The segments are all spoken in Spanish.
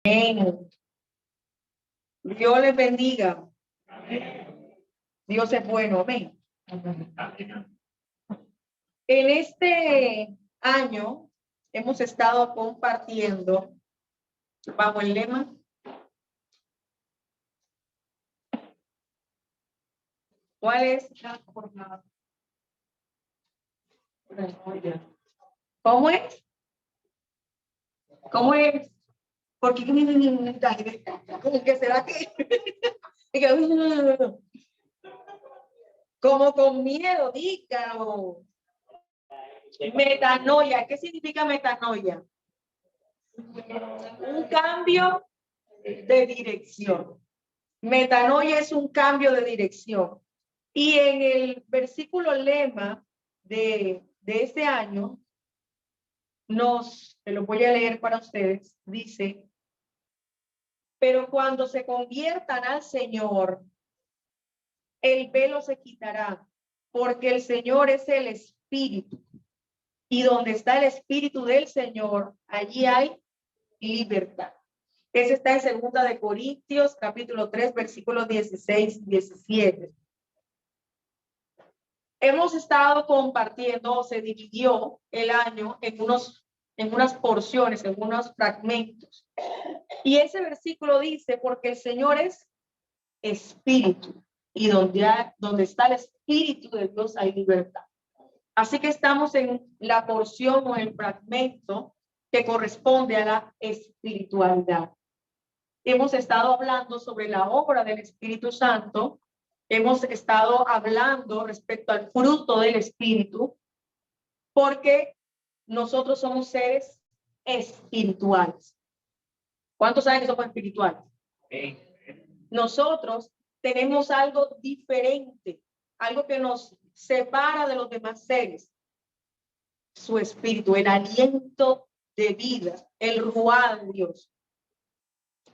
Amén. Dios les bendiga. Dios es bueno. Amén. En este año hemos estado compartiendo bajo el lema ¿cuál es la jornada? ¿Cómo es? ¿Cómo es? Porque que será que como con miedo, dígalo. Metanoia. ¿Qué significa metanoia? Un cambio de dirección. Metanoia es un cambio de dirección. Y en el versículo lema de este año, te lo voy a leer para ustedes, dice: pero cuando se conviertan al Señor, el velo se quitará, porque el Señor es el Espíritu. Y donde está el Espíritu del Señor, allí hay libertad. Ese está en 2 de Corintios, capítulo 3, versículos 16 y 17. Hemos estado compartiendo, se dividió el año en unas porciones, en unos fragmentos. Y ese versículo dice: porque el Señor es Espíritu, y donde está el Espíritu de Dios hay libertad. Así que estamos en la porción o el fragmento que corresponde a la espiritualidad. Hemos estado hablando sobre la obra del Espíritu Santo. Hemos estado hablando respecto al fruto del Espíritu, porque nosotros somos seres espirituales. ¿Cuántos saben que somos espirituales? Nosotros tenemos algo diferente, algo que nos separa de los demás seres: su espíritu, el aliento de vida, el ruá de Dios.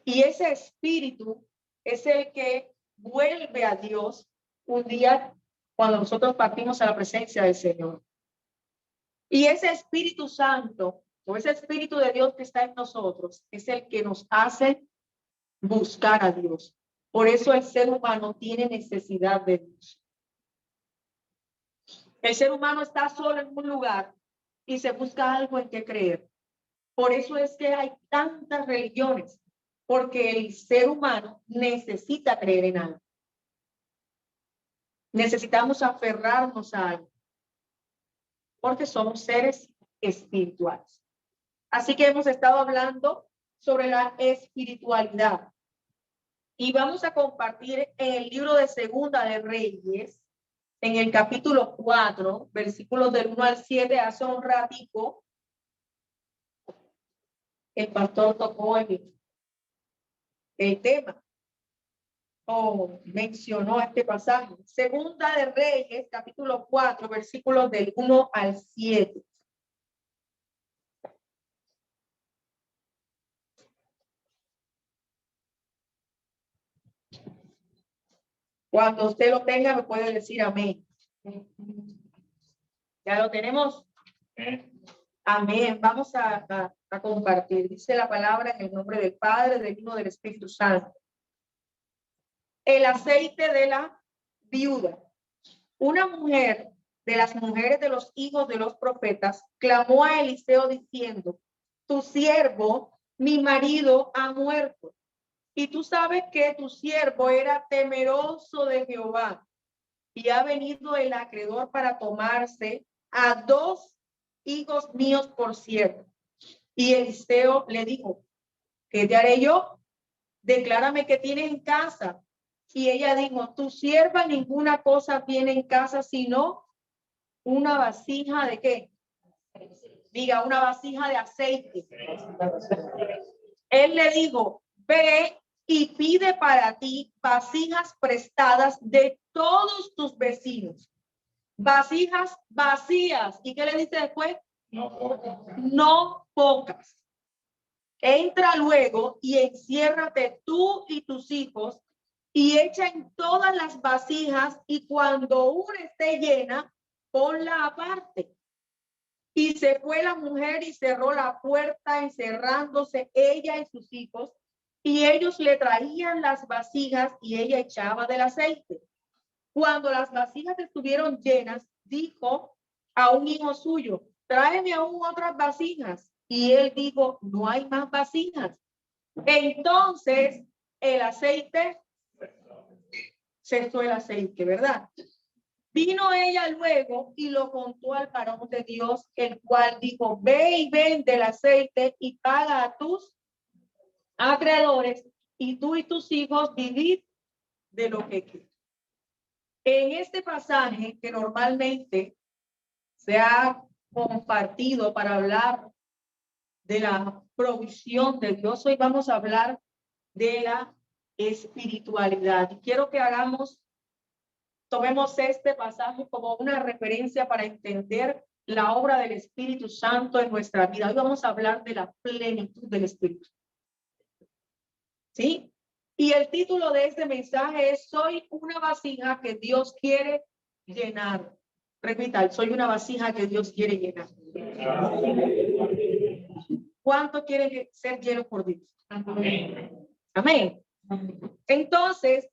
Y ese espíritu es el que vuelve a Dios un día cuando nosotros partimos a la presencia del Señor. Y ese Espíritu Santo, o ese Espíritu de Dios que está en nosotros, es el que nos hace buscar a Dios. Por eso el ser humano tiene necesidad de Dios. El ser humano está solo en un lugar y se busca algo en que creer. Por eso es que hay tantas religiones, porque el ser humano necesita creer en algo. Necesitamos aferrarnos a algo, porque somos seres espirituales. Así que hemos estado hablando sobre la espiritualidad. Y vamos a compartir en el libro de Segunda de Reyes, en el capítulo 4, versículos del 1 al 7. Hace un ratico el pastor tocó el tema o mencionó este pasaje. Segunda de Reyes, capítulo 4, versículos del 1 al 7. Cuando usted lo tenga, me puede decir amén. ¿Ya lo tenemos? Amén. Vamos a compartir. Dice la palabra en el nombre del Padre, del Hijo, del Espíritu Santo. El aceite de la viuda. Una mujer de las mujeres de los hijos de los profetas clamó a Eliseo diciendo: tu siervo, mi marido, ha muerto. Y tú sabes que tu siervo era temeroso de Jehová, y ha venido el acreedor para tomarse a 2 hijos míos por siervo. Y Eliseo le dijo: ¿qué te haré yo? Declárame qué tienes en casa. Y ella dijo: tu sierva ninguna cosa tiene en casa sino una vasija de ¿qué? Diga, una vasija de aceite. Él le dijo: ve y pide para ti vasijas prestadas de todos tus vecinos, vasijas vacías. ¿Y qué le dice después? No pocas. Entra luego y enciérrate tú y tus hijos y echa en todas las vasijas, y cuando una esté llena, ponla aparte. Y se fue la mujer y cerró la puerta, encerrándose ella y sus hijos. Y ellos le traían las vasijas y ella echaba del aceite. Cuando las vasijas estuvieron llenas, dijo a un hijo suyo, tráeme aún otras vasijas. Y él dijo, no hay más vasijas. Entonces el aceite, cesó el aceite, ¿verdad? Vino ella luego y lo contó al varón de Dios, el cual dijo, ve y vende el aceite y paga a tus acreedores, y tú y tus hijos vivid de lo que quieras. En este pasaje que normalmente se ha compartido para hablar de la provisión de Dios, hoy vamos a hablar de la espiritualidad. Y quiero que tomemos este pasaje como una referencia para entender la obra del Espíritu Santo en nuestra vida. Hoy vamos a hablar de la plenitud del Espíritu. ¿Sí? Y el título de este mensaje es soy una vasija que Dios quiere llenar. Repita, soy una vasija que Dios quiere llenar. ¿Cuánto quieren ser llenos por Dios? Amén. Amén. Entonces,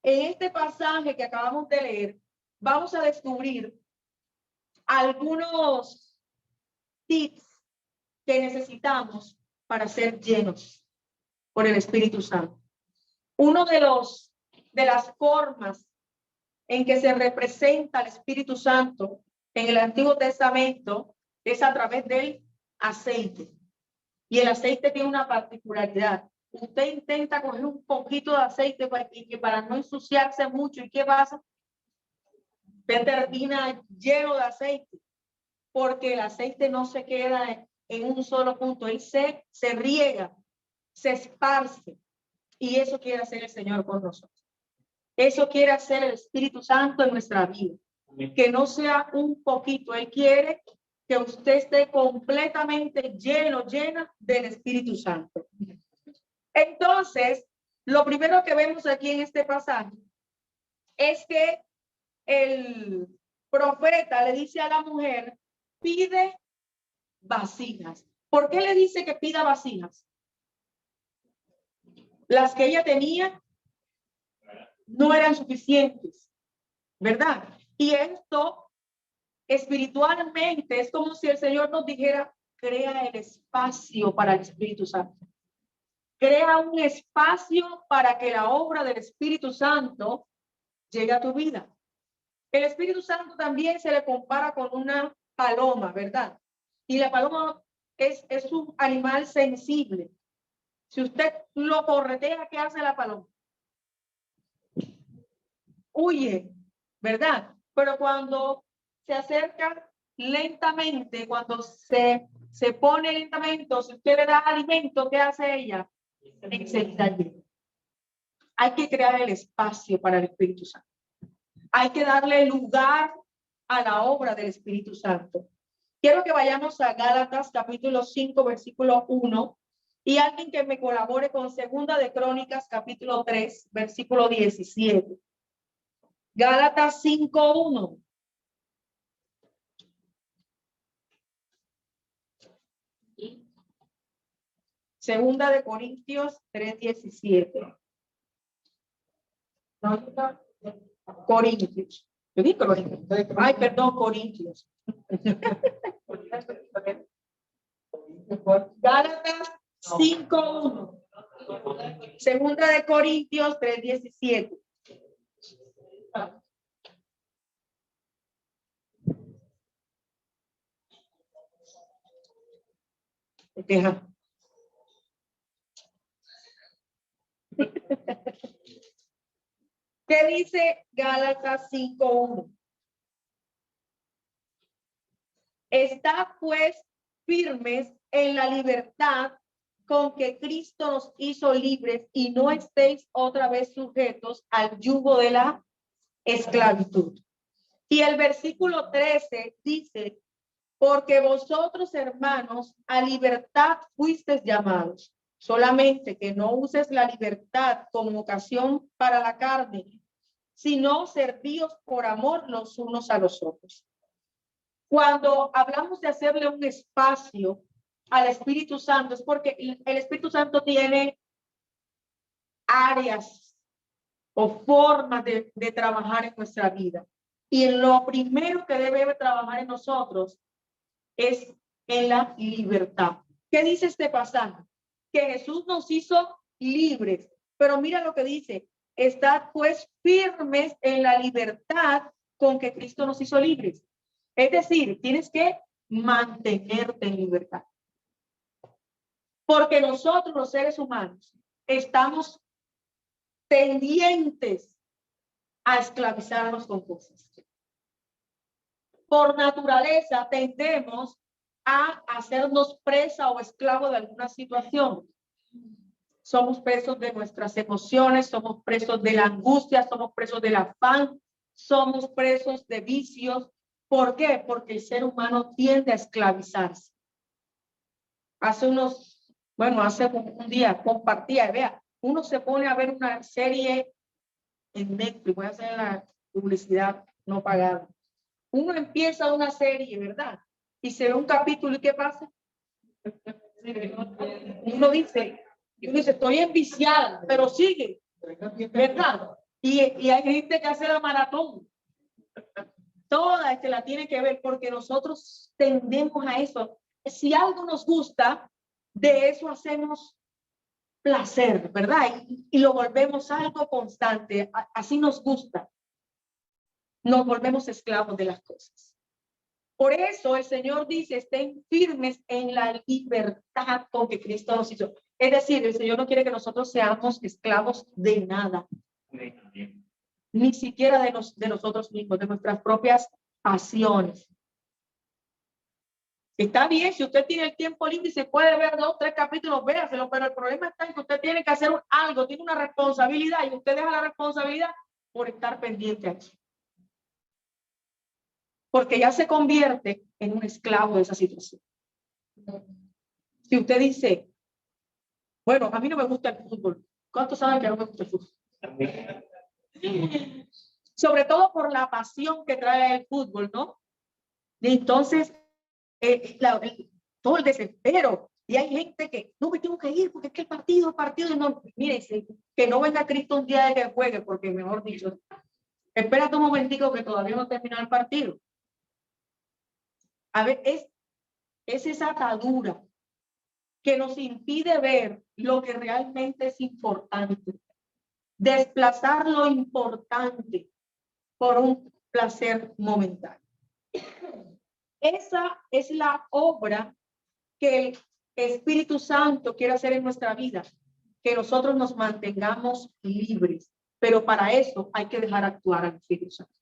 en este pasaje que acabamos de leer, vamos a descubrir algunos tips que necesitamos para ser llenos por el Espíritu Santo. Uno de las formas en que se representa el Espíritu Santo en el Antiguo Testamento es a través del aceite. Y el aceite tiene una particularidad. Usted intenta coger un poquito de aceite para no ensuciarse mucho. ¿Y qué pasa? Usted termina lleno de aceite, porque el aceite no se queda en un solo punto. Él se riega, se esparce. Y eso quiere hacer el Señor con nosotros. Eso quiere hacer el Espíritu Santo en nuestra vida. Que no sea un poquito. Él quiere que usted esté completamente llena del Espíritu Santo. Entonces, lo primero que vemos aquí en este pasaje es que el profeta le dice a la mujer, pide vasijas. ¿Por qué le dice que pida vasijas? Las que ella tenía no eran suficientes, ¿verdad? Y esto espiritualmente es como si el Señor nos dijera, crea el espacio para el Espíritu Santo. Crea un espacio para que la obra del Espíritu Santo llegue a tu vida. El Espíritu Santo también se le compara con una paloma, ¿verdad? Y la paloma es un animal sensible. Si usted lo corretea, ¿qué hace la paloma? Huye, ¿verdad? Pero cuando se acerca lentamente, cuando se pone lentamente, si usted le da alimento, ¿qué hace ella? Enseguida llega. Hay que crear el espacio para el Espíritu Santo. Hay que darle lugar a la obra del Espíritu Santo. Quiero que vayamos a Gálatas capítulo 5, versículo 1, y alguien que me colabore con Segunda de Crónicas capítulo 3, versículo 17. Gálatas 5, 1. Segunda de Corintios 3, 17. Corintios. Yo dije Corintios. Ay, perdón, Corintios. Gálatas 5:1. Segunda de Corintios 3:17. Deja. ¿Qué dice Gálatas 5:1? Estad pues firmes en la libertad con que Cristo nos hizo libres y no estéis otra vez sujetos al yugo de la esclavitud. Y el versículo 13 dice, porque vosotros, hermanos, a libertad fuisteis llamados, solamente que no uses la libertad como ocasión para la carne, sino servíos por amor los unos a los otros. Cuando hablamos de hacerle un espacio al Espíritu Santo, es porque el Espíritu Santo tiene áreas o formas de trabajar en nuestra vida. Y lo primero que debe trabajar en nosotros es en la libertad. ¿Qué dice este pasaje? Que Jesús nos hizo libres. Pero mira lo que dice: estad pues firmes en la libertad con que Cristo nos hizo libres. Es decir, tienes que mantenerte en libertad. Porque nosotros, los seres humanos, estamos tendientes a esclavizarnos con cosas. Por naturaleza tendemos a hacernos presa o esclavo de alguna situación. Somos presos de nuestras emociones, somos presos de la angustia, somos presos del afán, somos presos de vicios. ¿Por qué? Porque el ser humano tiende a esclavizarse. Hace un día compartía, vea, uno se pone a ver una serie en Netflix, voy a hacer la publicidad no pagada. Uno empieza una serie, ¿verdad? Y se ve un capítulo y ¿qué pasa? Uno dice, estoy enviciada, pero sigue, ¿verdad? Y hay gente que hace la maratón. Toda la tiene que ver porque nosotros tendemos a eso. Si algo nos gusta, de eso hacemos placer, ¿verdad? Y lo volvemos algo constante. Así nos gusta. Nos volvemos esclavos de las cosas. Por eso el Señor dice: estén firmes en la libertad con que Cristo nos hizo. Es decir, el Señor no quiere que nosotros seamos esclavos de nada. Ni siquiera de nosotros mismos, de nuestras propias pasiones. Está bien, si usted tiene el tiempo libre y se puede ver 2 o 3 capítulos, véaselo, pero el problema está en que usted tiene que hacer algo, tiene una responsabilidad y usted deja la responsabilidad por estar pendiente a eso. Porque ya se convierte en un esclavo de esa situación. Si usted dice, bueno, a mí no me gusta el fútbol. ¿Cuántos saben que no me gusta el fútbol? Sobre todo por la pasión que trae el fútbol, ¿no? Y entonces, todo el desespero. Y hay gente que no me tengo que ir porque es que el partido, no. Mire, que no venga Cristo un día de que juegue, porque mejor dicho, espérate un momentico que todavía no termina el partido. A ver, es esa atadura que nos impide ver lo que realmente es importante. Desplazar lo importante por un placer momentáneo. Esa es la obra que el Espíritu Santo quiere hacer en nuestra vida, que nosotros nos mantengamos libres, pero para eso hay que dejar actuar al Espíritu Santo.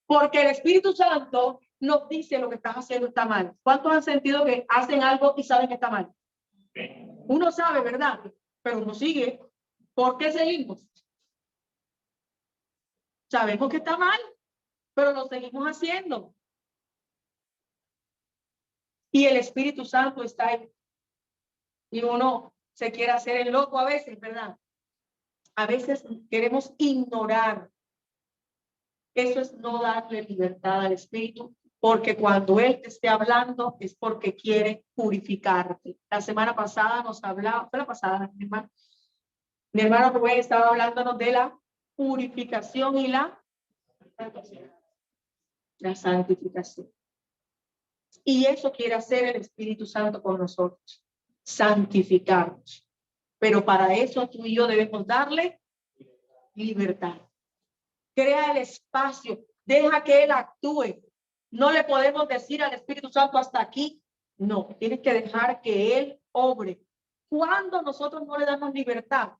Porque el Espíritu Santo nos dice lo que estás haciendo está mal. ¿Cuántos han sentido que hacen algo y saben que está mal? Uno sabe, ¿verdad? Pero uno sigue. ¿Por qué seguimos? Sabemos que está mal, pero lo seguimos haciendo. Y el Espíritu Santo está ahí. Y uno se quiere hacer el loco a veces, ¿verdad? A veces queremos ignorar. Eso es no darle libertad al Espíritu, porque cuando Él te esté hablando es porque quiere purificarte. La semana pasada nos hablaba, fue la pasada, mi hermano Rubén estaba hablándonos de la purificación y la santificación. Y eso quiere hacer el Espíritu Santo con nosotros, santificarnos. Pero para eso tú y yo debemos darle libertad. Crea el espacio, deja que Él actúe. No le podemos decir al Espíritu Santo hasta aquí. No, tienes que dejar que Él obre. Cuando nosotros no le damos libertad,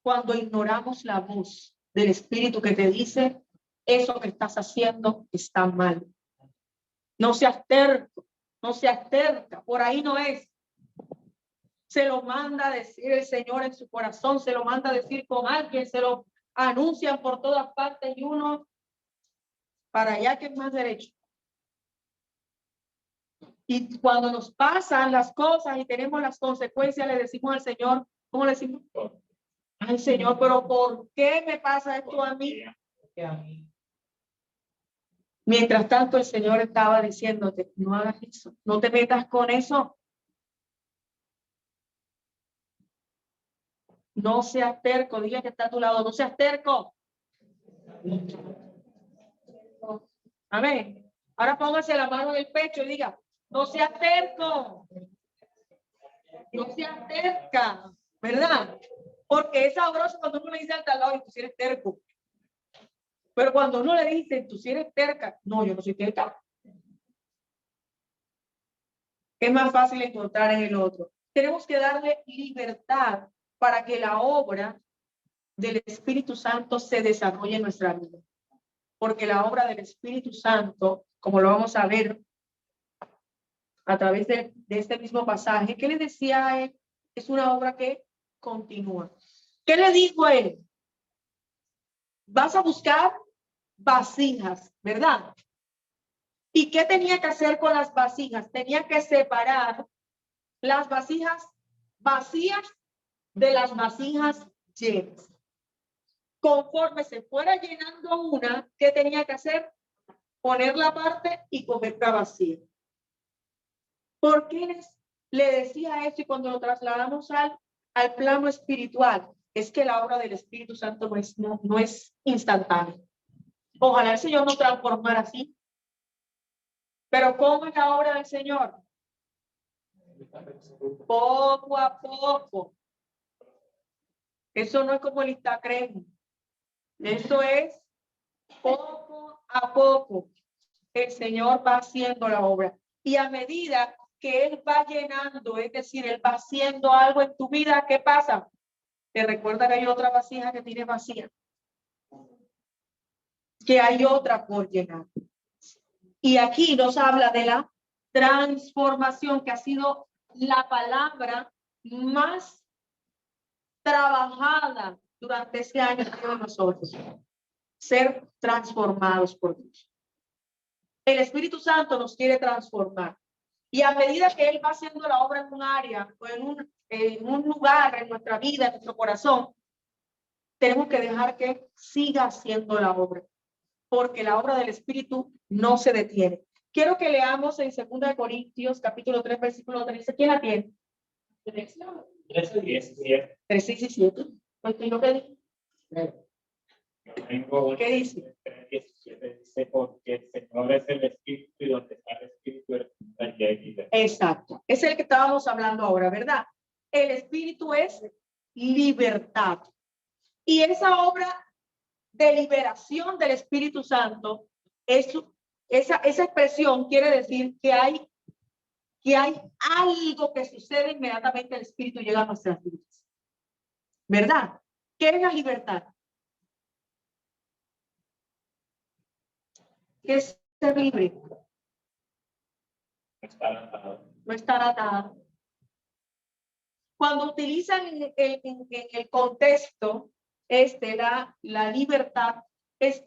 cuando ignoramos la voz del Espíritu que te dice, eso que estás haciendo está mal. No seas terco, no seas terca, por ahí no es. Se lo manda a decir el Señor en su corazón, se lo manda a decir con alguien, se lo anuncian por todas partes y uno para allá que es más derecho. Y cuando nos pasan las cosas y tenemos las consecuencias, le decimos al Señor, ¿cómo le decimos? Ay, Señor, pero ¿por qué me pasa esto a mí? Mientras tanto, el Señor estaba diciéndote, no hagas eso, no te metas con eso. No seas terco, dile que está a tu lado, no seas terco. Amén. Ahora póngase la mano en el pecho y diga, no seas terco, no seas terca, ¿verdad? Porque es sabroso cuando uno le dice al lado, tú si eres terco. Pero cuando uno le dice, tú si eres terca, no, yo no soy terca. Es más fácil encontrar en el otro. Tenemos que darle libertad para que la obra del Espíritu Santo se desarrolle en nuestra vida. Porque la obra del Espíritu Santo, como lo vamos a ver a través de este mismo pasaje, ¿qué le decía a él? Es una obra que continúa. ¿Qué le dijo a él? Vas a buscar vasijas, ¿verdad? ¿Y qué tenía que hacer con las vasijas? Tenía que separar las vasijas vacías de las vasijas llenas. Conforme se fuera llenando una, ¿qué tenía que hacer? Ponerla aparte y cogerla vacía. ¿Por qué le decía eso? Y cuando lo trasladamos al plano espiritual, es que la obra del Espíritu Santo no es instantánea. Ojalá el Señor nos transformara así. Pero ¿cómo es la obra del Señor? Poco a poco. Eso no es como el Instagram. Eso es poco a poco. El Señor va haciendo la obra. Y a medida que Él va llenando, es decir, Él va haciendo algo en tu vida, ¿qué pasa? Te recuerda que hay otra vasija que tiene vacía. Que hay otra por llenar. Y aquí nos habla de la transformación, que ha sido la palabra más trabajada durante este año de nosotros. Ser transformados por Dios. El Espíritu Santo nos quiere transformar. Y a medida que Él va haciendo la obra en un área o en un lugar en nuestra vida, en nuestro corazón, tenemos que dejar que siga haciendo la obra. Porque la obra del Espíritu no se detiene. Quiero que leamos en 2 Corintios, capítulo 3, versículo 13. ¿Quién la tiene? 13, 10, 3, 6 y 7. ¿Qué dice? 17 dice, porque el Señor es el Espíritu y donde está el Espíritu hay vida. Exacto. Es el que estábamos hablando ahora, ¿verdad? El Espíritu es libertad. Y esa obra de liberación del Espíritu Santo, esa expresión quiere decir que hay algo que sucede inmediatamente, el Espíritu llega a nuestras vidas. ¿Verdad? ¿Qué es la libertad? ¿Qué es ser libre? No estar atado. Cuando utilizan en el contexto la libertad, es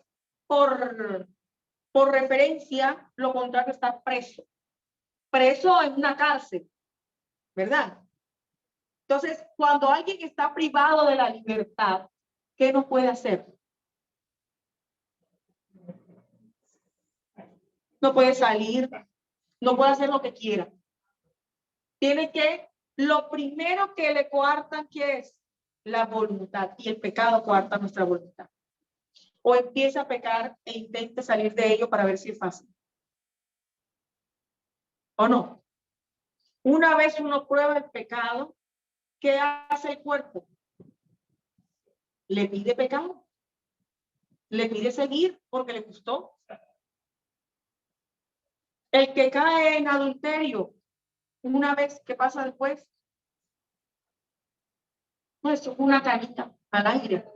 por referencia, lo contrario está preso. Preso en una cárcel, ¿verdad? Entonces, cuando alguien está privado de la libertad, ¿qué no puede hacer? No puede salir, no puede hacer lo que quiera. Tiene que, lo primero que le coartan, ¿qué es? La voluntad. Y el pecado coarta nuestra voluntad. O empieza a pecar e intenta salir de ello para ver si es fácil. ¿O no? Una vez uno prueba el pecado, ¿qué hace el cuerpo? Le pide pecado. Le pide seguir porque le gustó. El que cae en adulterio, una vez que pasa después, pues es una canita al aire.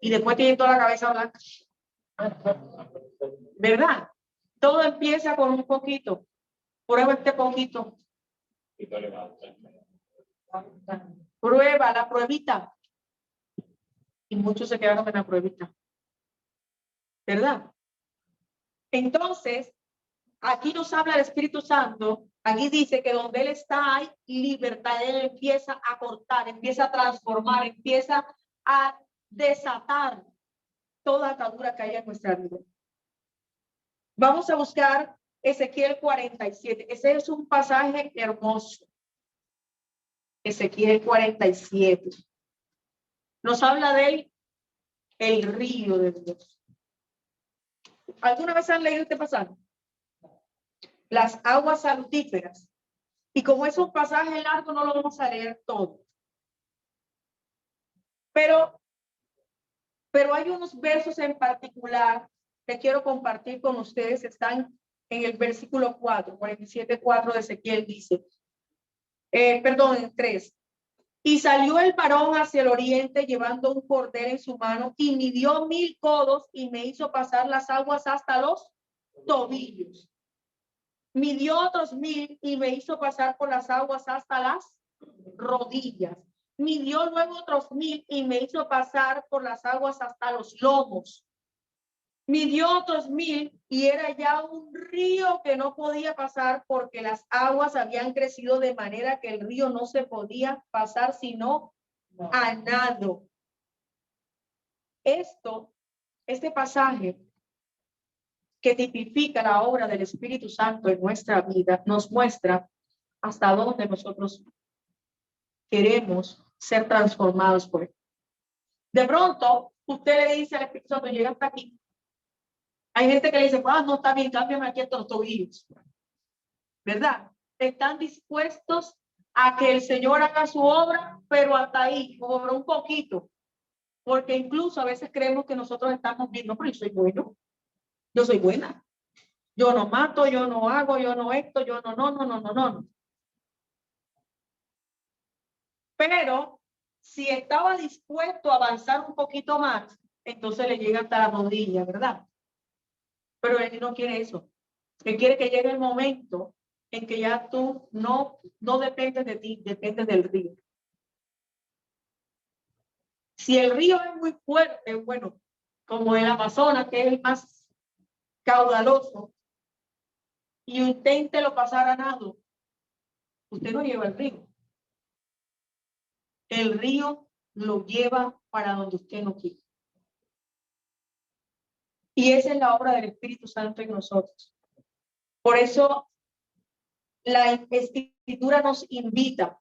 Y después tiene toda la cabeza blanca. ¿Verdad? Todo empieza con un poquito. Prueba este poquito. Prueba la pruebita. Y muchos se quedaron en la pruebita. ¿Verdad? Entonces, aquí nos habla el Espíritu Santo. Aquí dice que donde Él está hay libertad. Él empieza a cortar, empieza a transformar, empieza a desatar toda atadura que haya en nuestra vida. Vamos a buscar Ezequiel 47. Ese es un pasaje hermoso. Ezequiel 47. Nos habla de el río de Dios. ¿Alguna vez han leído este pasaje? Las aguas salutíferas. Y como es un pasaje largo, no lo vamos a leer todo. Pero hay unos versos en particular que quiero compartir con ustedes. Están en el versículo 4, 47:4 de Ezequiel dice, en 3. Y salió el varón hacia el oriente llevando un cordel en su mano y midió 1000 codos y me hizo pasar las aguas hasta los tobillos. Midió otros 1000 y me hizo pasar por las aguas hasta las rodillas. Midió luego otros 1000 y me hizo pasar por las aguas hasta los lomos. Midió otros 1000 y era ya un río que no podía pasar porque las aguas habían crecido de manera que el río no se podía pasar sino a nado. Este pasaje que tipifica la obra del Espíritu Santo en nuestra vida nos muestra hasta dónde nosotros queremos ser transformados por él. De pronto, usted le dice al Espíritu Santo, llega hasta aquí. Hay gente que le dice, no está bien, cámbiame aquí estos tobillos. ¿Verdad? Están dispuestos a que el Señor haga su obra, pero hasta ahí, como un poquito. Porque incluso a veces creemos que nosotros estamos bien. No, pero yo soy bueno. Yo soy buena. Yo no mato, yo no hago, yo no esto, yo no. Pero si estaba dispuesto a avanzar un poquito más, entonces le llega hasta la rodilla, ¿verdad? Pero él no quiere eso. Él quiere que llegue el momento en que ya tú no dependes de ti, dependes del río. Si el río es muy fuerte, bueno, como el Amazonas, que es el más caudaloso, y inténtelo pasar a nado, usted no lleva el río. El río lo lleva para donde usted no quiere. Y esa es la obra del Espíritu Santo en nosotros. Por eso la Escritura nos invita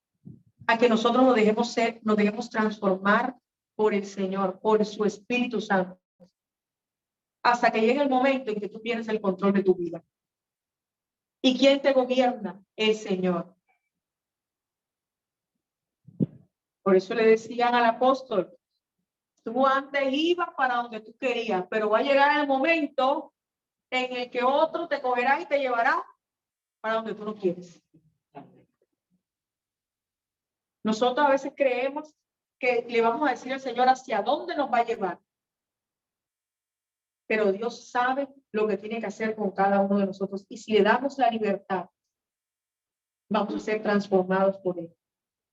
a que nosotros nos dejemos transformar por el Señor, por su Espíritu Santo, hasta que llegue el momento en que tú pierdes el control de tu vida. ¿Y quién te gobierna? El Señor. Por eso le decían al apóstol, tú antes ibas para donde tú querías, pero va a llegar el momento en el que otro te cogerá y te llevará para donde tú no quieres. Nosotros a veces creemos que le vamos a decir al Señor hacia dónde nos va a llevar. Pero Dios sabe lo que tiene que hacer con cada uno de nosotros. Y si le damos la libertad, vamos a ser transformados por él.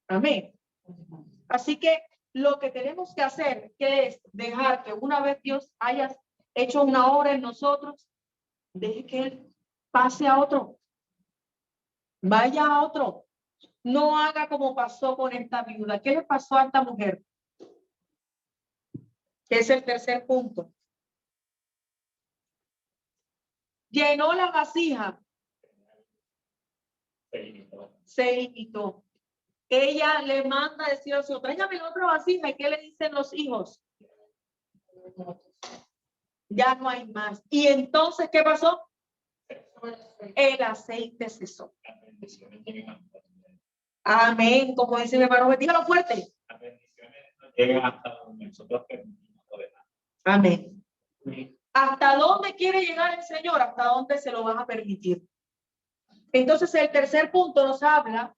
Amén. Así que lo que tenemos que hacer, que es dejar que una vez Dios haya hecho una obra en nosotros, deje que él pase a otro. Vaya a otro. No haga como pasó con esta viuda. ¿Qué le pasó a esta mujer? Que es el tercer punto. Llenó la vasija. Se limitó. Ella le manda a decir al Señor, tráigame la otra vasija. ¿Y qué le dicen los hijos? Ya no hay más. Y entonces, ¿qué pasó? El aceite cesó. Amén. Como dice mi hermano, dígalo fuerte. Las bendiciones llegan hasta donde nosotros permitimos. Amén. ¿Hasta dónde quiere llegar el Señor? ¿Hasta dónde se lo van a permitir? Entonces, el tercer punto nos habla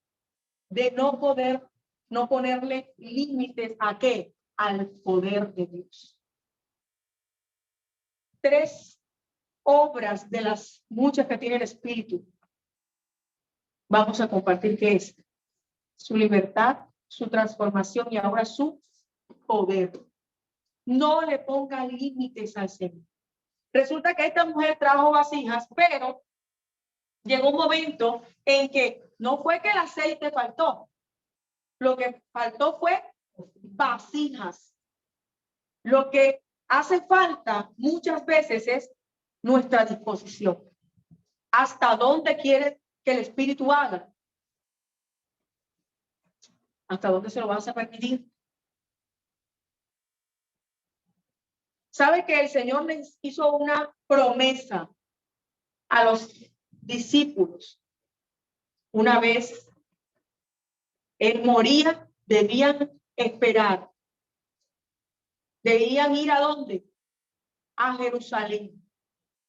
de no ponerle límites ¿a qué? Al poder de Dios. 3 obras de las muchas que tiene el Espíritu. Vamos a compartir qué es su libertad, su transformación y ahora su poder. No le ponga límites al Señor. Resulta que esta mujer trajo vasijas, pero llegó un momento en que no fue que el aceite faltó. Lo que faltó fue vasijas. Lo que hace falta muchas veces es nuestra disposición. ¿Hasta dónde quiere que el Espíritu haga? ¿Hasta dónde se lo vas a permitir? ¿Sabe que el Señor les hizo una promesa a los discípulos? Una vez Él moría, debían esperar. Debían ir ¿a dónde? A Jerusalén.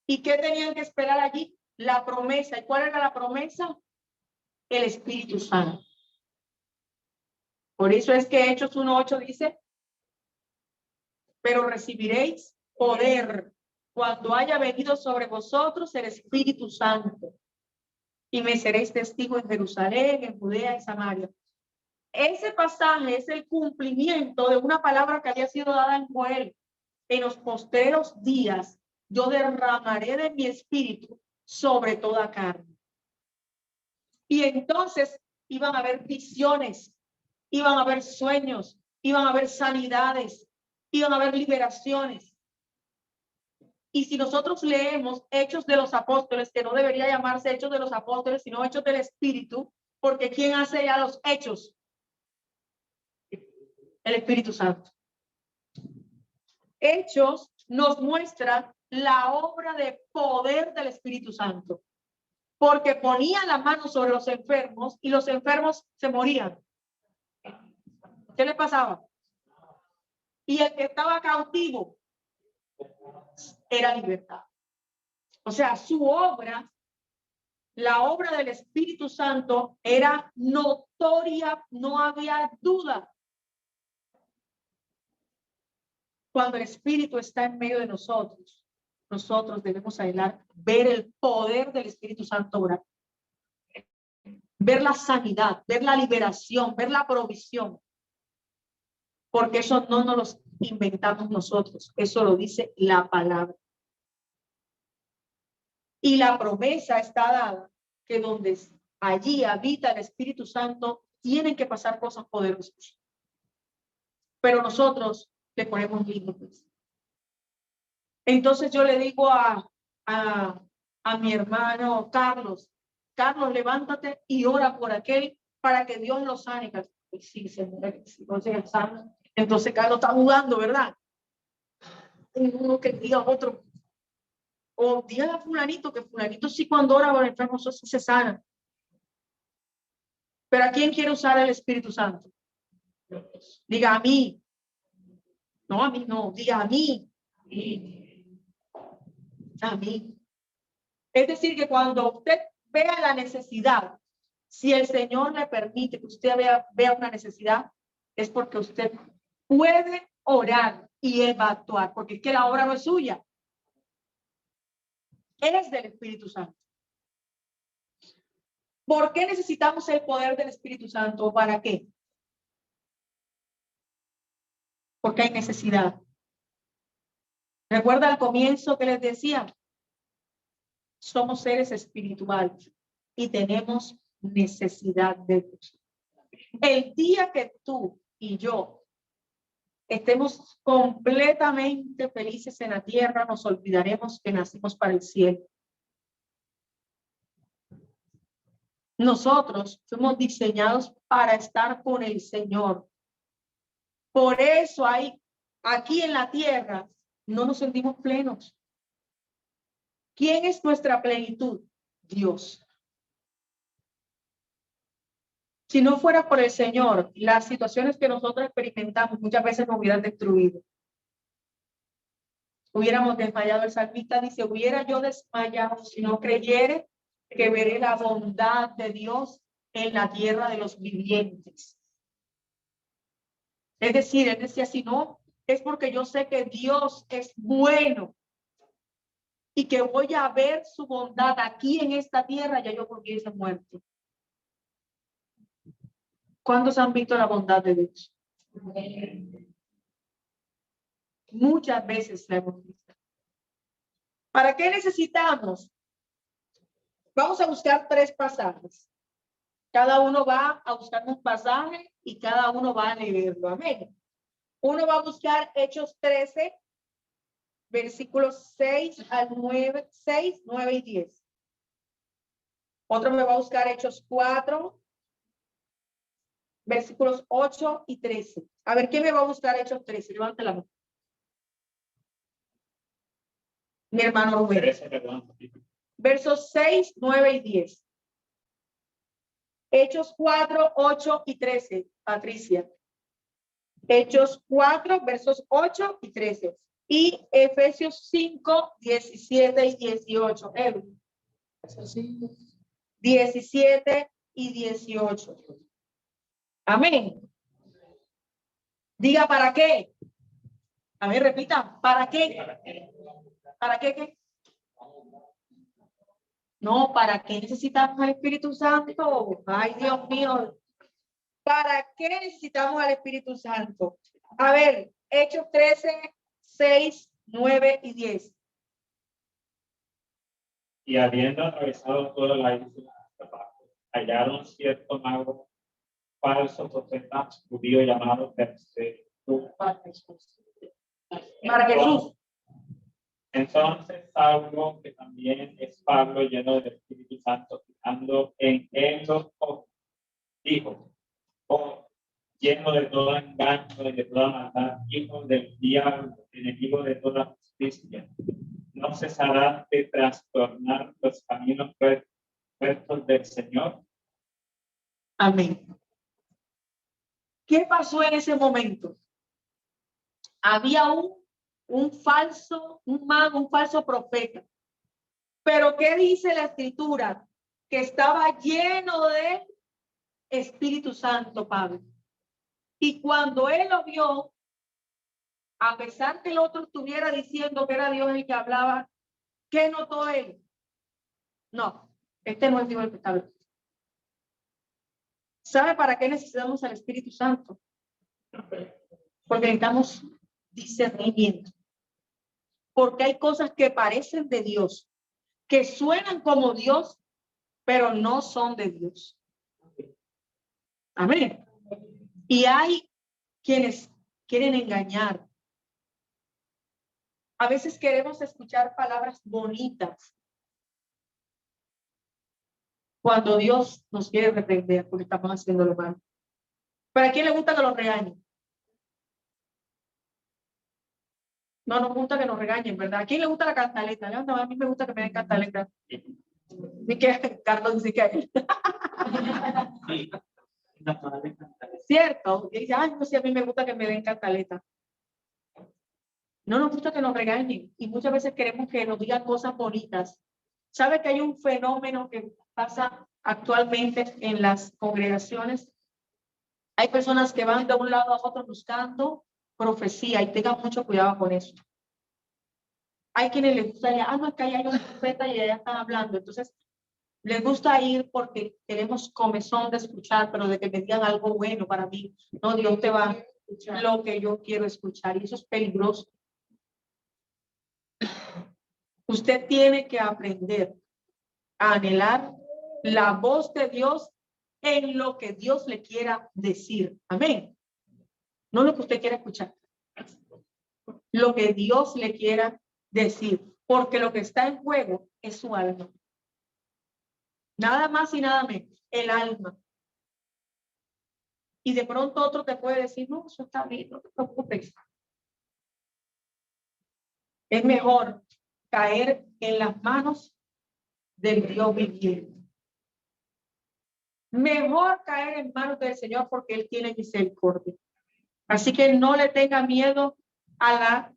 ¿Y qué tenían que esperar allí? La promesa. ¿Y cuál era la promesa? El Espíritu Santo. Por eso es que Hechos 1:8 dice, pero recibiréis poder cuando haya venido sobre vosotros el Espíritu Santo. Y me seréis testigos en Jerusalén, en Judea y Samaria. Ese pasaje es el cumplimiento de una palabra que había sido dada en Joel. En los postreros días yo derramaré de mi espíritu sobre toda carne. Y entonces iban a haber visiones, iban a haber sueños, iban a haber sanidades, iban a haber liberaciones. Y si nosotros leemos Hechos de los Apóstoles, que no debería llamarse Hechos de los Apóstoles, sino Hechos del Espíritu, porque ¿quién hace ya los hechos? El Espíritu Santo. Hechos nos muestra la obra de poder del Espíritu Santo, porque ponía la mano sobre los enfermos y los enfermos se morían. ¿Qué le pasaba? Y el que estaba cautivo era libertad. O sea, su obra, la obra del Espíritu Santo, era notoria, no había duda. Cuando el Espíritu está en medio de nosotros, nosotros debemos anhelar ver el poder del Espíritu Santo obrar. Ver la sanidad, ver la liberación, ver la provisión. Porque eso no nos lo inventamos nosotros, eso lo dice la palabra. Y la promesa está dada que donde allí habita el Espíritu Santo, tienen que pasar cosas poderosas. Pero nosotros le ponemos límites. Entonces yo le digo a mi hermano Carlos, levántate y ora por aquel para que Dios lo sane. Y sí, señor, si no se sana. Entonces Carlos está jugando, ¿verdad? Uno que diga otro. O diga a fulanito, que fulanito sí cuando ora por el enfermo se sana. Pero ¿a quién quiere usar el Espíritu Santo? Diga a mí. No, a mí no. Diga a mí. A mí. Es decir, que cuando usted vea la necesidad, si el Señor le permite que usted vea una necesidad, es porque usted puede orar y Él va a actuar, porque es que la obra no es suya. Es del Espíritu Santo. ¿Por qué necesitamos el poder del Espíritu Santo? ¿Para qué? Porque hay necesidad. ¿Recuerda al comienzo que les decía? Somos seres espirituales y tenemos necesidad de Dios. El día que tú y yo estemos completamente felices en la tierra, nos olvidaremos que nacimos para el cielo. Nosotros fuimos diseñados para estar con el Señor. Por eso aquí en la tierra no nos sentimos plenos. ¿Quién es nuestra plenitud? Dios. Si no fuera por el Señor, las situaciones que nosotros experimentamos muchas veces nos hubieran destruido. Hubiéramos desmayado. El salmista dice, hubiera yo desmayado si no creyere que veré la bondad de Dios en la tierra de los vivientes. Es decir, él decía, si no, es porque yo sé que Dios es bueno y que voy a ver su bondad aquí en esta tierra, ya yo hubiese muerto. ¿Cuántos han visto la bondad de Dios? Muchas veces la hemos visto. ¿Para qué necesitamos? Vamos a buscar 3 pasajes. Cada uno va a buscar un pasaje y cada uno va a leerlo. Amén. Uno va a buscar Hechos 13, versículos 6 al 9, 6, 9 y 10. Otro me va a buscar Hechos 4, versículos 8 y 13. A ver, ¿quién me va a buscar Hechos 13? Levante la mano. Mi hermano Rubén. Versos 6, 9 y 10. Hechos 4, 8 y 13. Patricia. Hechos 4, versos 8 y 13. Y Efesios 5, 17 y 18. 17 y 18. Amén. Diga, ¿para qué? A ver, repita, ¿para qué? ¿Para qué? ¿Qué? No, ¿para qué necesitamos al Espíritu Santo? Ay, Dios mío. ¿Para qué necesitamos al Espíritu Santo? A ver, Hechos 13, 6, 9 y 10. Y habiendo atravesado toda la isla, hallaron cierto mago falso profeta judío llamado Para Jesús. Entonces Saulo, que también es Pablo, lleno del Espíritu Santo, fijando en él los ojos, dijo: oh, lleno de todo engaño y de toda maldad, hijo del diablo, enemigo de toda justicia, no cesará de trastornar los caminos rectos del Señor. Amén. ¿Qué pasó en ese momento? Había un falso, un mago, un falso profeta. Pero ¿qué dice la Escritura? Que estaba lleno de Espíritu Santo, Pablo. Y cuando él lo vio, a pesar que el otro estuviera diciendo que era Dios el que hablaba, ¿qué notó él? No, este no es Dios el que está hablando. ¿Sabe para qué necesitamos al Espíritu Santo? Porque necesitamos discernimiento. Porque hay cosas que parecen de Dios, que suenan como Dios, pero no son de Dios. Amén. Y hay quienes quieren engañar. A veces queremos escuchar palabras bonitas cuando Dios nos quiere reprender porque estamos haciendo lo malo. ¿Para quién le gusta que los regañen? No nos gusta que nos regañen, ¿verdad? ¿A quién le gusta la cantaleta? No, a mí me gusta que me den cantaleta. Ni que Carlos dice que cierto. Y dice, ay, no sé, a mí me gusta que me den cantaleta. No nos gusta que nos regañen y muchas veces queremos que nos digan cosas bonitas. ¿Sabe que hay un fenómeno que pasa actualmente en las congregaciones? Hay personas que van de un lado a otro buscando profecía y tengan mucho cuidado con eso. Hay quienes les gusta ir, no, es que hay un profeta y allá están hablando. Entonces, les gusta ir porque tenemos comezón de escuchar, pero de que me digan algo bueno para mí. No, Dios te va a escuchar lo que yo quiero escuchar y eso es peligroso. Usted tiene que aprender a anhelar la voz de Dios en lo que Dios le quiera decir. Amén. No lo que usted quiera escuchar. Lo que Dios le quiera decir. Porque lo que está en juego es su alma. Nada más y nada menos. El alma. Y de pronto otro te puede decir, no, eso está bien, no te preocupes. Es mejor caer en las manos del Dios viviente. Mejor caer en manos del Señor porque Él tiene misericordia. Así que no le tenga miedo al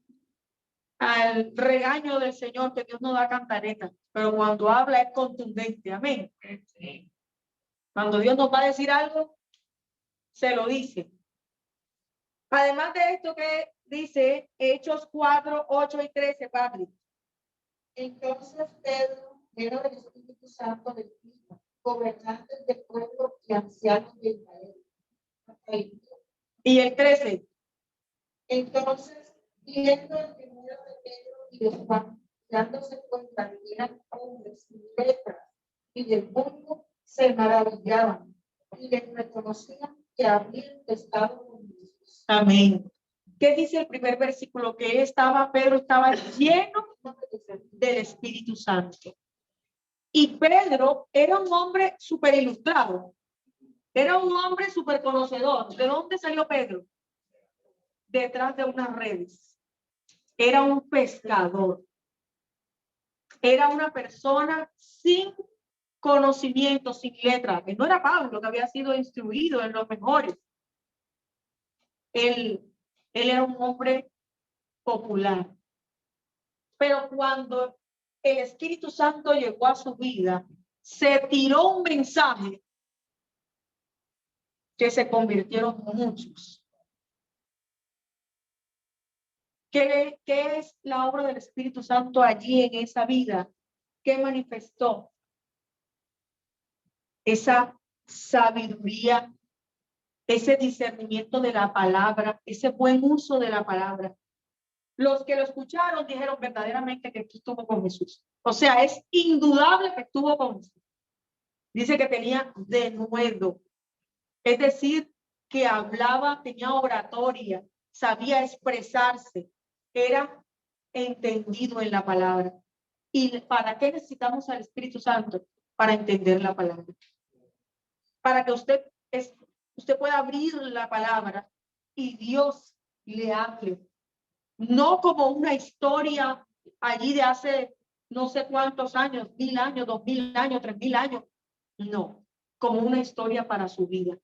regaño del Señor, que Dios no da cantareta, pero cuando habla es contundente. Amén. Cuando Dios nos va a decir algo, se lo dice. Además de esto que dice Hechos 4, 8 y 13, Padre. Entonces Pedro, lleno del Espíritu Santo, de Cristo, gobernantes del pueblo y ancianos de Israel. Y el 13. Entonces, viendo el primero de Pedro y de Juan, dándose cuenta de que eran hombres sin letras y del mundo, se maravillaban y les reconocían que habían estado con Jesús. Amén. ¿Qué dice el primer versículo? Que Pedro estaba lleno del Espíritu Santo. Y Pedro era un hombre súper ilustrado. Era un hombre súper conocedor. ¿De dónde salió Pedro? Detrás de unas redes. Era un pescador. Era una persona sin conocimiento, sin letra, que no era Pablo, que había sido instruido en los mejores. Él era un hombre popular. Pero cuando el Espíritu Santo llegó a su vida, se tiró un mensaje que se convirtieron muchos. ¿Qué es la obra del Espíritu Santo allí en esa vida? ¿Qué manifestó? Esa sabiduría, ese discernimiento de la palabra, ese buen uso de la palabra. Los que lo escucharon dijeron verdaderamente que estuvo con Jesús. O sea, es indudable que estuvo con Jesús. Dice que tenía denuedo, es decir, que hablaba, tenía oratoria, sabía expresarse, era entendido en la palabra. ¿Y para qué necesitamos al Espíritu Santo? Para entender la palabra. Para que usted pueda abrir la palabra y Dios le hable. No como una historia allí de hace no sé cuántos años, 1000 años, 2000 años, 3000 años. No, como una historia para su vida.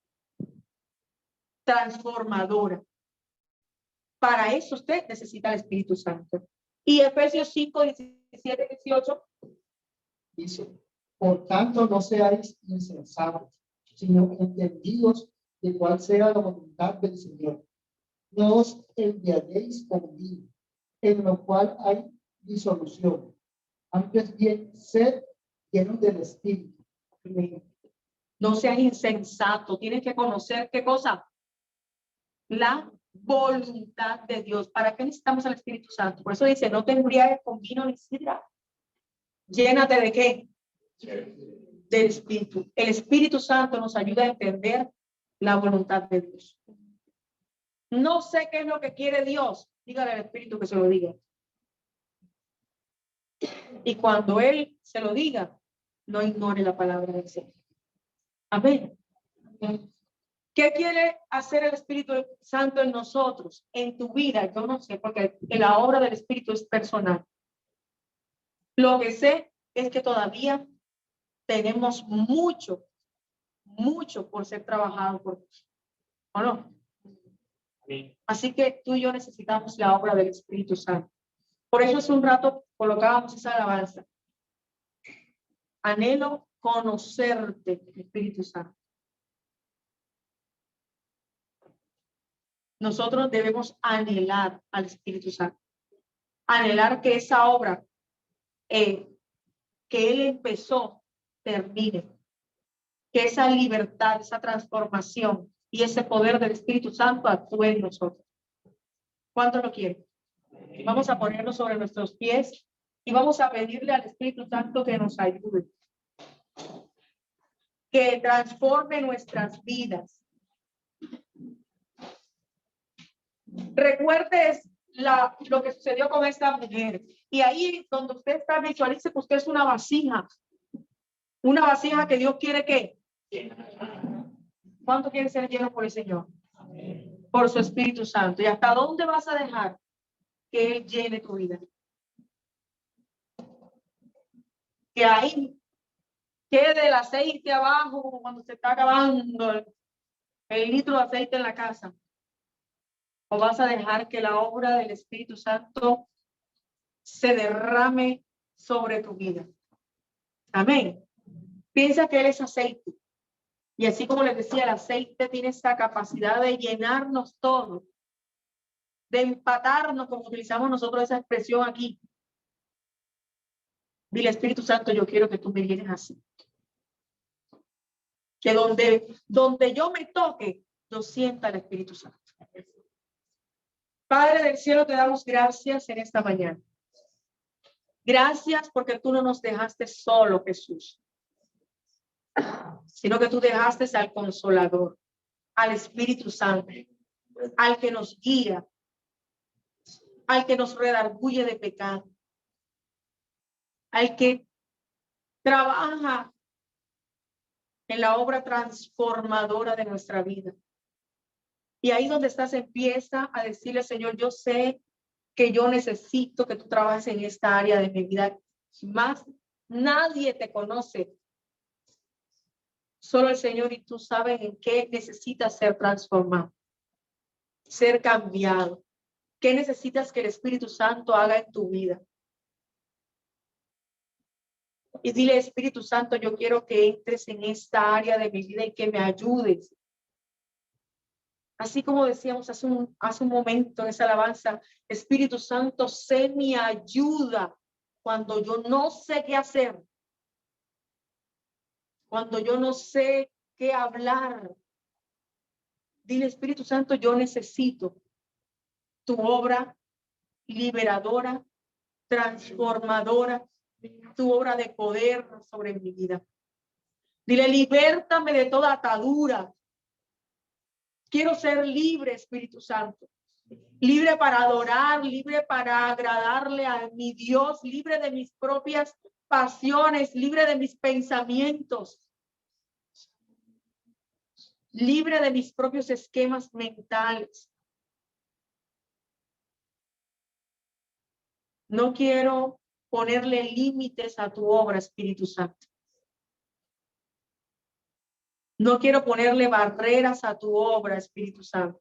Transformadora. Para eso usted necesita el Espíritu Santo. Y Efesios 5, 17, 18. Dice, por tanto no seáis insensatos, sino entendidos de cuál sea la voluntad del Señor. No os enviaréis con vino, en lo cual hay disolución. Antes bien, sed llenos del Espíritu. No seas insensato. Tienes que conocer qué cosa. La voluntad de Dios. ¿Para qué necesitamos al Espíritu Santo? Por eso dice, no te embriagues con vino ni sidra. Llénate de qué? Del Espíritu. El Espíritu Santo nos ayuda a entender la voluntad de Dios. No sé qué es lo que quiere Dios. Dígale al Espíritu que se lo diga. Y cuando Él se lo diga, no ignore la palabra del Señor. Amén. ¿Qué quiere hacer el Espíritu Santo en nosotros, en tu vida? Yo no sé, porque la obra del Espíritu es personal. Lo que sé es que todavía tenemos mucho por ser trabajado por Dios. ¿O no? Así que tú y yo necesitamos la obra del Espíritu Santo. Por eso hace un rato colocábamos esa alabanza. Anhelo conocerte, Espíritu Santo. Nosotros debemos anhelar al Espíritu Santo. Anhelar que esa obra que Él empezó termine. Que esa libertad, esa transformación y ese poder del Espíritu Santo actúe en nosotros. ¿Cuánto lo quieren? Vamos a ponernos sobre nuestros pies y vamos a pedirle al Espíritu Santo que nos ayude. Que transforme nuestras vidas. Recuerdes lo que sucedió con esta mujer. Y ahí donde usted está, visualice que usted es una vasija. Una vasija que Dios quiere que. ¿Cuánto quiere ser lleno por el Señor? Por su Espíritu Santo. ¿Y hasta dónde vas a dejar que Él llene tu vida? Que ahí quede el aceite abajo cuando se está acabando el litro de aceite en la casa. ¿O vas a dejar que la obra del Espíritu Santo se derrame sobre tu vida? Amén. Piensa que Él es aceite. Y así como les decía, el aceite tiene esa capacidad de llenarnos todo, de empatarnos, como utilizamos nosotros esa expresión aquí. Dile, Espíritu Santo, yo quiero que tú me llenes así. Que donde yo me toque, yo sienta el Espíritu Santo. Padre del cielo, te damos gracias en esta mañana. Gracias porque tú no nos dejaste solo, Jesús, sino que tú dejaste al Consolador, al Espíritu Santo, al que nos guía, al que nos redarguye de pecado, al que trabaja en la obra transformadora de nuestra vida. Y ahí donde estás, empieza a decirle, Señor, yo sé que yo necesito que tú trabajes en esta área de mi vida. Más nadie te conoce, solo el Señor, y tú sabes en qué necesitas ser transformado, ser cambiado. ¿Qué necesitas que el Espíritu Santo haga en tu vida? Y dile, Espíritu Santo, yo quiero que entres en esta área de mi vida y que me ayudes. Así como decíamos hace un momento en esa alabanza, Espíritu Santo, sé mi ayuda cuando yo no sé qué hacer, cuando yo no sé qué hablar. Dile, Espíritu Santo, yo necesito tu obra liberadora, transformadora, tu obra de poder sobre mi vida. Dile, libértame de toda atadura. Quiero ser libre, Espíritu Santo. Libre para adorar, libre para agradarle a mi Dios, libre de mis propias pasiones, libre de mis pensamientos, libre de mis propios esquemas mentales. No quiero ponerle límites a tu obra, Espíritu Santo. No quiero ponerle barreras a tu obra, Espíritu Santo.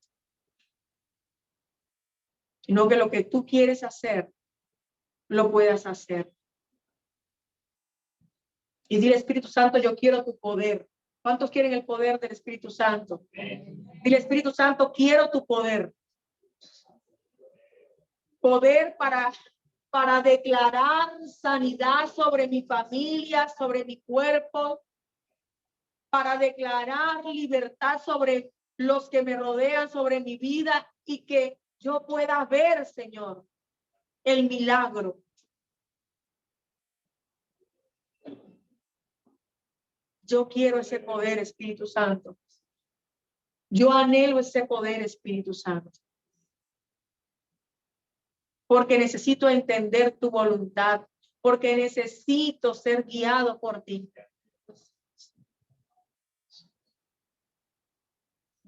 Sino que lo que tú quieres hacer, lo puedas hacer. Y dile, Espíritu Santo, yo quiero tu poder. ¿Cuántos quieren el poder del Espíritu Santo? Dile, Espíritu Santo, quiero tu poder. Poder para declarar sanidad sobre mi familia, sobre mi cuerpo, para declarar libertad sobre los que me rodean, sobre mi vida, y que yo pueda ver, Señor, el milagro. Yo quiero ese poder, Espíritu Santo. Yo anhelo ese poder, Espíritu Santo. Porque necesito entender tu voluntad, porque necesito ser guiado por ti.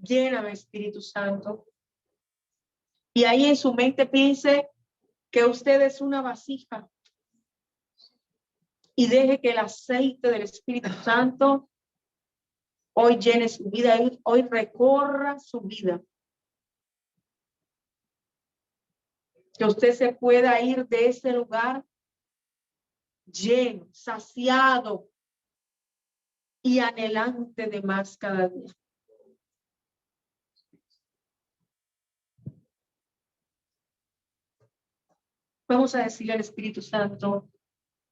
Lléname, Espíritu Santo. Y ahí en su mente piense que usted es una vasija y deje que el aceite del Espíritu Santo hoy llene su vida, hoy recorra su vida. Que usted se pueda ir de ese lugar lleno, saciado y anhelante de más cada día. Vamos a decirle al Espíritu Santo,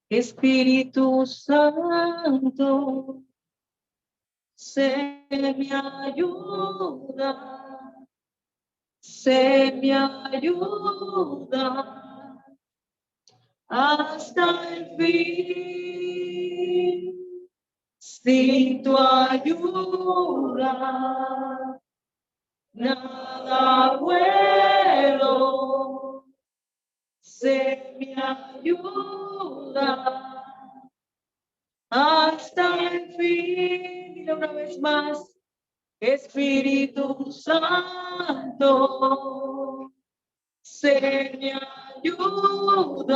Espíritu Santo, sé mi ayuda, sé mi ayuda hasta el fin. Sin tu ayuda, nada puedo. Sé mi ayuda hasta el fin. Una vez más, Espíritu Santo, sé mi ayuda,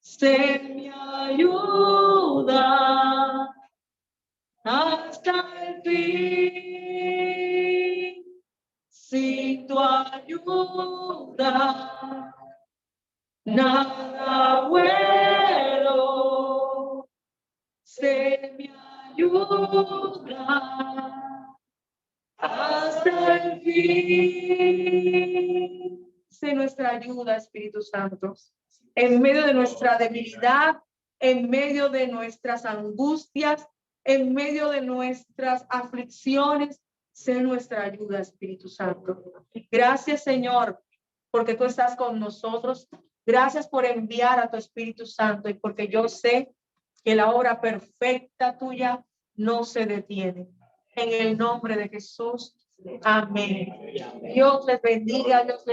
sé mi ayuda hasta el fin. Sin tu ayuda, nada puedo. Sé mi ayuda hasta el fin. Sé nuestra ayuda, Espíritu Santo, en medio de nuestra debilidad, en medio de nuestras angustias, en medio de nuestras aflicciones. Sé nuestra ayuda, Espíritu Santo. Gracias, Señor, porque tú estás con nosotros. Gracias por enviar a tu Espíritu Santo y porque yo sé que la obra perfecta tuya no se detiene. En el nombre de Jesús. Amén. Dios les bendiga. Dios les